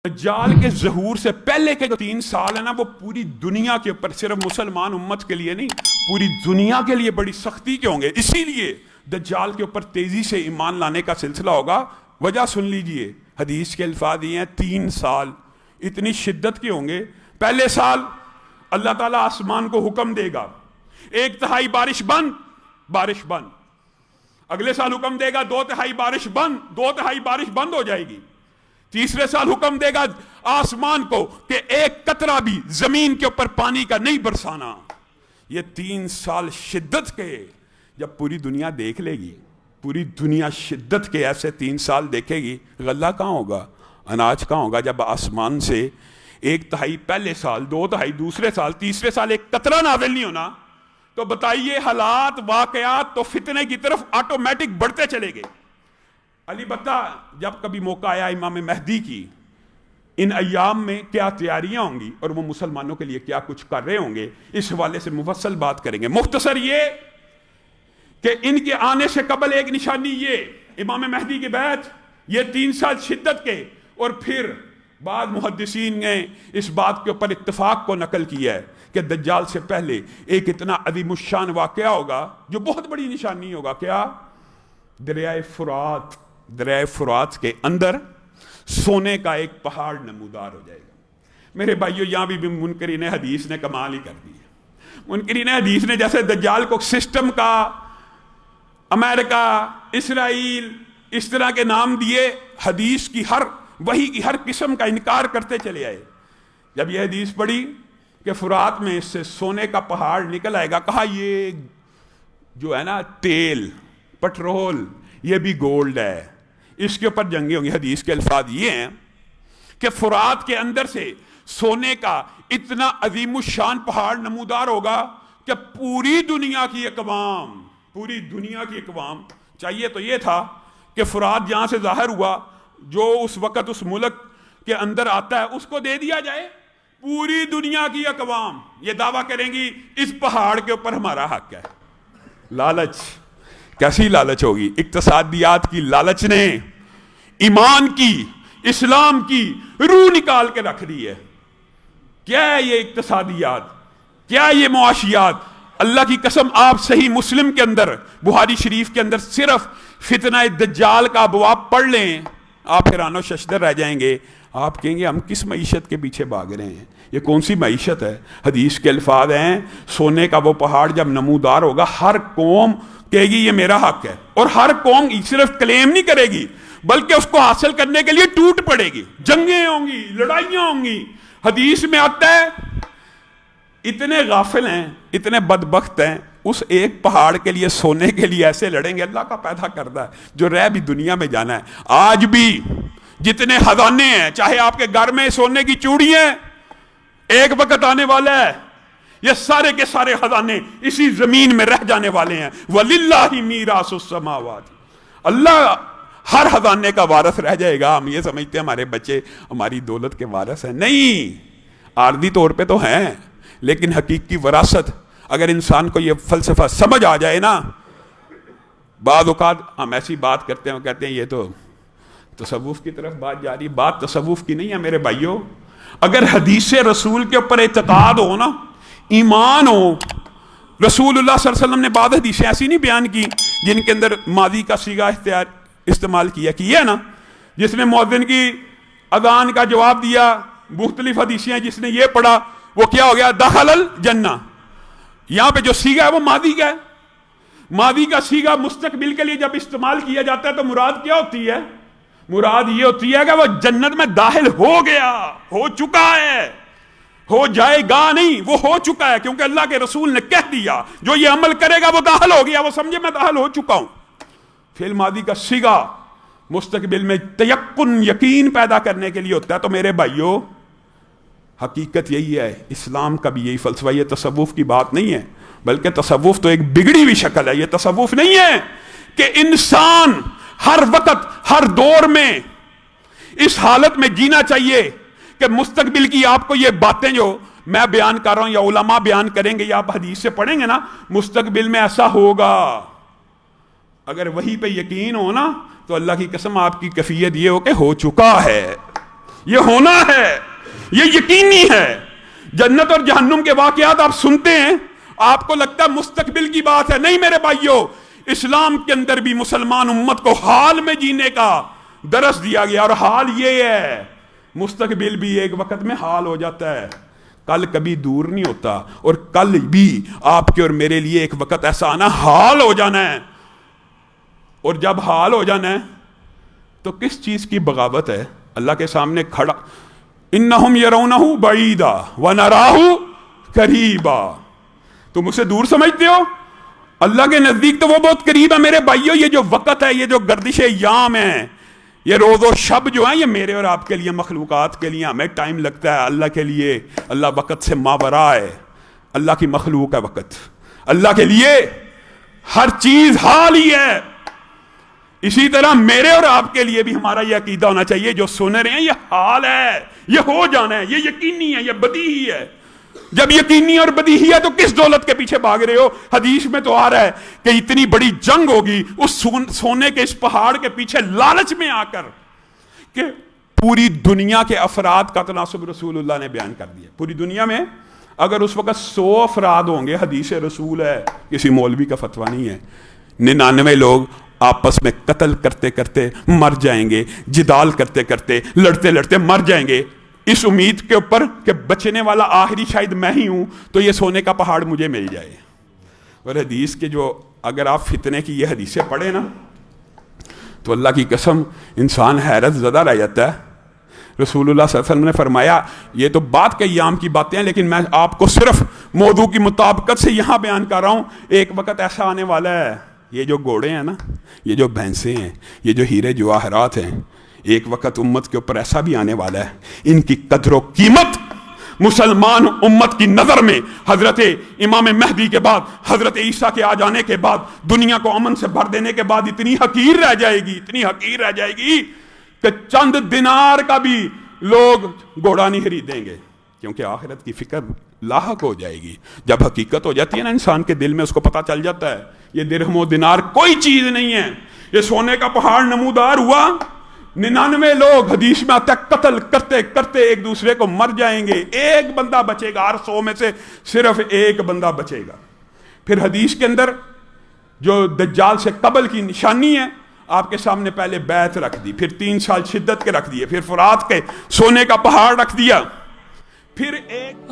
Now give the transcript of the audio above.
دجال کے ظہور سے پہلے کے جو 3 سال ہیں نا، وہ پوری دنیا کے اوپر، صرف مسلمان امت کے لیے نہیں، پوری دنیا کے لیے بڑی سختی کے ہوں گے۔ اسی لیے دجال کے اوپر تیزی سے ایمان لانے کا سلسلہ ہوگا۔ وجہ سن لیجئے، حدیث کے الفاظ یہ ہیں 3 سال اتنی شدت کے ہوں گے۔ پہلے سال اللہ تعالیٰ آسمان کو حکم دے گا 1/3 بارش بند، بارش بند۔ اگلے سال حکم دے گا 2/3 بارش بند، 2/3 بارش بند ہو جائے گی۔ تیسرے سال حکم دے گا آسمان کو کہ 1 قطرہ بھی زمین کے اوپر پانی کا نہیں برسانا۔ یہ 3 سال شدت کے جب پوری دنیا دیکھ لے گی، پوری دنیا شدت کے ایسے 3 سال دیکھے گی، غلہ کہاں ہوگا، اناج کہاں ہوگا؟ جب آسمان سے 1/3 پہلے سال، 2/3 دوسرے سال، تیسرے سال 1 قطرہ نازل نہیں ہونا، تو بتائیے حالات، واقعات تو فتنے کی طرف آٹومیٹک بڑھتے چلے گئے۔ البتہ جب کبھی موقع آیا امام مہدی کی، ان ایام میں کیا تیاریاں ہوں گی اور وہ مسلمانوں کے لیے کیا کچھ کر رہے ہوں گے، اس حوالے سے مفصل بات کریں گے۔ مختصر یہ کہ ان کے آنے سے قبل ایک نشانی یہ امام مہدی کے بعد یہ 3 سال شدت کے، اور پھر بعض محدثین نے اس بات کے اوپر اتفاق کو نقل کیا ہے کہ دجال سے پہلے ایک اتنا عظیم الشان واقعہ ہوگا جو بہت بڑی نشانی ہوگا۔ کیا؟ دریائے فرات کے اندر سونے کا ایک پہاڑ نمودار ہو جائے گا۔ میرے بھائیو، یہاں بھی منکرین حدیث نے کمال ہی کر دی ہے۔ منکرین حدیث نے جیسے دجال کو سسٹم کا، امریکہ، اسرائیل، اس طرح کے نام دیے، حدیث کی وحی کی ہر قسم کا انکار کرتے چلے آئے۔ جب یہ حدیث پڑھی کہ فرات میں اس سے سونے کا پہاڑ نکل آئے گا، کہا یہ جو ہے نا تیل، پٹرول، یہ بھی گولڈ ہے، اس کے اوپر جنگیں ہوں گی۔ حدیث کے الفاظ یہ ہیں کہ فرات کے اندر سے سونے کا اتنا عظیم الشان پہاڑ نمودار ہوگا کہ پوری دنیا کی اقوام چاہیے تو یہ تھا کہ فرات جہاں سے ظاہر ہوا، جو اس وقت اس ملک کے اندر آتا ہے اس کو دے دیا جائے۔ پوری دنیا کی اقوام یہ دعویٰ کریں گی اس پہاڑ کے اوپر ہمارا حق ہے۔ لالچ، کیسی لالچ ہوگی؟ اقتصادیات کی لالچ نے ایمان کی، اسلام کی روح نکال کے رکھ دی ہے۔ کیا ہے یہ اقتصادیات؟ کیا ہے یہ معاشیات؟ اللہ کی قسم، آپ صحیح مسلم کے اندر، بخاری شریف کے اندر صرف فتنہ دجال کا ابواب پڑھ لیں، آپ حیران و ششدر رہ جائیں گے۔ آپ کہیں گے ہم کس معیشت کے پیچھے بھاگ رہے ہیں؟ یہ کون سی معیشت ہے؟ حدیث کے الفاظ ہیں سونے کا وہ پہاڑ جب نمودار ہوگا، ہر قوم کہے گی یہ میرا حق ہے، اور ہر قوم صرف کلیم نہیں کرے گی بلکہ اس کو حاصل کرنے کے لیے ٹوٹ پڑے گی، جنگیں ہوں گی، لڑائیاں ہوں گی۔ حدیث میں آتا ہے اتنے غافل ہیں، اتنے بدبخت ہیں، اس ایک پہاڑ کے لیے، سونے کے لیے ایسے لڑیں گے۔ اللہ کا پیدا کردہ ہے جو رہ بھی دنیا میں جانا ہے۔ آج بھی جتنے خزانے ہیں، چاہے آپ کے گھر میں سونے کی چوڑی ہیں، ایک وقت آنے والا ہے یہ سارے کے سارے خزانے اسی زمین میں رہ جانے والے ہیں۔ وَلِلَّهِ مِيرَاثُ السَّمَاوَاتِ، اللہ ہر خزانے کا وارث رہ جائے گا۔ ہم یہ سمجھتے ہیں ہمارے بچے ہماری دولت کے وارث ہیں، نہیں، عارضی طور پہ تو ہیں، لیکن حقیقی وراثت اگر انسان کو یہ فلسفہ سمجھ آ جائے نا، بعض اوقات ہم ایسی بات کرتے ہیں، کہتے ہیں یہ تو تصوف کی طرف بات جا رہی۔ بات تصوف کی نہیں ہے میرے بھائیوں۔ اگر حدیث رسول کے اوپر اعتقاد ہو نا، ایمان ہو، رسول اللہ صلی اللہ علیہ وسلم نے بعض حدیثیں ایسی نہیں بیان کی جن کے اندر ماضی کا صیغہ استعمال کیا ہے نا، جس نے مؤذن کی اذان کا جواب دیا، مختلف حدیثیں ہیں جس نے یہ پڑھا، وہ کیا ہو گیا؟ دخل الجنہ۔ یہاں پہ جو صیغہ ہے وہ ماضی کا ہے۔ ماضی کا صیغہ مستقبل کے لیے جب استعمال کیا جاتا ہے تو مراد کیا ہوتی ہے؟ مراد یہ ہوتی ہے کہ وہ جنت میں داخل ہو گیا، ہو چکا ہے، ہو جائے گا نہیں، وہ ہو چکا ہے، کیونکہ اللہ کے رسول نے کہہ دیا جو یہ عمل کرے گا وہ داخل ہو گیا، وہ سمجھے میں داخل ہو چکا ہوں۔ فعل ماضی کا صیغہ مستقبل میں تیقن، یقین پیدا کرنے کے لیے ہوتا ہے۔ تو میرے بھائیوں، حقیقت یہی ہے، اسلام کا بھی یہی فلسفہ، یہ تصوف کی بات نہیں ہے، بلکہ تصوف تو ایک بگڑی ہوئی شکل ہے۔ یہ تصوف نہیں ہے کہ انسان ہر وقت، ہر دور میں اس حالت میں جینا چاہیے کہ مستقبل کی آپ کو یہ باتیں جو میں بیان کر رہا ہوں یا علماء بیان کریں گے یا آپ حدیث سے پڑھیں گے نا، مستقبل میں ایسا ہوگا۔ اگر وہی پہ یقین ہو نا تو اللہ کی قسم آپ کی کیفیت یہ ہو کہ ہو چکا ہے۔ یہ ہونا ہے، یہ یقینی ہے۔ جنت اور جہنم کے واقعات آپ سنتے ہیں، آپ کو لگتا ہے مستقبل کی بات ہے، نہیں میرے بھائیوں، اسلام کے اندر بھی مسلمان امت کو حال میں جینے کا درس دیا گیا، اور حال یہ ہے، مستقبل بھی ایک وقت میں حال ہو جاتا ہے، کل کبھی دور نہیں ہوتا، اور کل بھی آپ کے اور میرے لیے ایک وقت ایسا آنا حال ہو جانا ہے۔ اور جب حال ہو جانا ہے تو کس چیز کی بغاوت ہے؟ اللہ کے سامنے کھڑا، انہم یرونہ بعیدا ونراہ قریبا، تم اسے دور سمجھتے ہو، اللہ کے نزدیک تو وہ بہت قریب ہے۔ میرے بھائیوں، یہ جو وقت ہے، یہ جو گردش ایام ہے، یہ روز و شب جو ہیں، یہ میرے اور آپ کے لیے، مخلوقات کے لیے ہمیں ٹائم لگتا ہے، اللہ کے لیے اللہ وقت سے ماورا ہے، اللہ کی مخلوق ہے وقت، اللہ کے لیے ہر چیز حال ہی ہے۔ اسی طرح میرے اور آپ کے لیے بھی ہمارا یہ عقیدہ ہونا چاہیے، جو سن رہے ہیں یہ حال ہے، یہ ہو جانا ہے، یہ یقینی ہے، یہ بدیہی ہے۔ جب یقینی اور بدیہی ہے تو کس دولت کے پیچھے بھاگ رہے ہو؟ حدیث میں تو آ رہا ہے کہ اتنی بڑی جنگ ہوگی اس سونے کے اس پہاڑ کے پیچھے لالچ میں آ کر، کہ پوری دنیا کے افراد کا تناسب رسول اللہ نے بیان کر دیا۔ پوری دنیا میں اگر اس وقت 100 افراد ہوں گے، حدیث رسول ہے، کسی مولوی کا فتویٰ نہیں ہے، 99 لوگ آپس میں قتل کرتے کرتے مر جائیں گے، جدال کرتے کرتے، لڑتے لڑتے مر جائیں گے، اس امید کے اوپر کہ بچنے والا آخری شاید میں ہی ہوں تو یہ سونے کا پہاڑ مجھے مل جائے۔ اور حدیث کے جو، اگر آپ فتنے کی یہ حدیثیں پڑھیں نا تو اللہ کی قسم انسان حیرت زدہ رہ جاتا ہے۔ رسول اللہ صلی اللہ علیہ وسلم نے فرمایا، یہ تو بعد کے ایام کی باتیں ہیں، لیکن میں آپ کو صرف موضوع کی مطابقت سے یہاں بیان کر رہا ہوں، ایک وقت ایسا آنے والا ہے، یہ جو گھوڑے ہیں نا، یہ جو بھینسیں ہیں، یہ جو ہیرے جواہرات ہیں، ایک وقت امت کے اوپر ایسا بھی آنے والا ہے، ان کی قدر و قیمت مسلمان امت کی نظر میں حضرت امام مہدی کے بعد، حضرت عیسیٰ کے آ جانے کے بعد، دنیا کو امن سے بھر دینے کے بعد اتنی حقیر رہ جائے گی، اتنی حقیر رہ جائے گی کہ چند دینار کا بھی لوگ گھوڑا نہیں خریدیں گے، کیونکہ آخرت کی فکر لاحق ہو جائے گی۔ جب حقیقت ہو جاتی ہے نا انسان کے دل میں، اس کو پتہ چل جاتا ہے یہ درہم و دینار کوئی چیز نہیں ہے، یہ سونے کا پہاڑ نمودار ہوا، 99 لوگ حدیث میں آتا ہے قتل کرتے کرتے ایک دوسرے کو مر جائیں گے، ایک بندہ بچے گا، ہر 100 میں سے صرف ایک بندہ بچے گا۔ پھر حدیث کے اندر جو دجال سے قبل کی نشانی ہے، آپ کے سامنے پہلے بیعت رکھ دی، پھر 3 سال شدت کے رکھ دیے، پھر فرات کے سونے کا پہاڑ رکھ دیا، پھر ایک